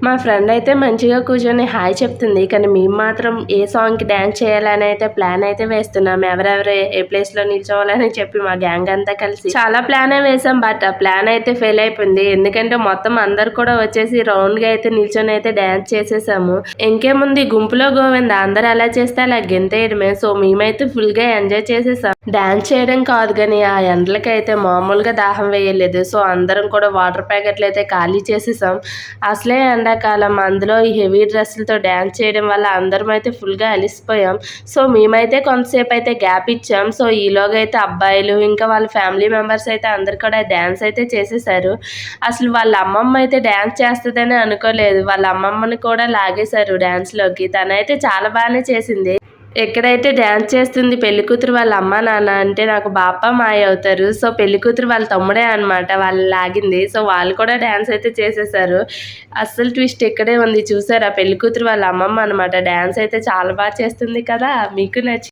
మా ఫ్రెండ్ అయితే మంచిగా కూర్చొని హాయ్ చెప్తుంది. కానీ మేము మాత్రం ఏ సాంగ్‌కి డాన్స్ చేయాలని అయితే ప్లాన్ అయితే వేస్తున్నాం. ఎవరెవరు ఏ ప్లేస్‌లో నిల్చోవాలని చెప్పి మా గ్యాంగ్ అంతా కలిసి చాలా ప్లానే వేసాం. బట్ ఆ ప్లాన్ అయితే ఫెయిల్ అయిపోయింది. ఎందుకంటే మొత్తం అందరూ కూడా వచ్చేసి రౌండ్‌గా అయితే నిల్చొని అయితే డాన్స్ చేసేసాము. ఇంకేముంది గుంపులో గోవింద అందరూ ఎలా చేస్తే అలా గెంతేయడమే. సో మేమైతే ఫుల్‌గా ఎంజాయ్ చేసేసాం. డాన్స్ చేయడం కాదు గానీ ఆ ఎండలకైతే మామూలుగా దాహం వేయలేదు. సో అందరం కూడా వాటర్ ప్యాకెట్లు అయితే ఖాళీ చేసేసాం. అసలే ఎండాకాలం అందులో ఈ హెవీ డ్రెస్సులతో డ్యాన్స్ చేయడం వల్ల అందరం అయితే ఫుల్గా అలిసిపోయాం. సో మేమైతే కొంతసేపు అయితే గ్యాప్ ఇచ్చాం. సో ఈలోగా అయితే అబ్బాయిలు ఇంకా వాళ్ళ ఫ్యామిలీ మెంబర్స్ అయితే అందరు కూడా డ్యాన్స్ అయితే చేసేసారు. అసలు వాళ్ళ అమ్మమ్మ అయితే డ్యాన్స్ చేస్తుందని అనుకోలేదు. వాళ్ళ అమ్మమ్మని కూడా లాగేశారు డ్యాన్స్లోకి. తనైతే చాలా బాగానే చేసింది. ఎక్కడైతే డ్యాన్స్ చేస్తుంది పెళ్లికూతురు వాళ్ళ అమ్మ నాన్న అంటే నాకు బాప మాయ అవుతారు. సో పెళ్లికూతురు వాళ్ళ తమ్ముడే అనమాట వాళ్ళు లాగింది. సో వాళ్ళు కూడా డ్యాన్స్ అయితే చేసేసారు. అస్సలు ట్విస్ట్ ఇక్కడే ఉంది చూసారా, పెళ్లికూతురు వాళ్ళ అమ్మమ్మ అనమాట. డ్యాన్స్ అయితే చాలా బాగా చేస్తుంది కదా. మీకు నచ్చి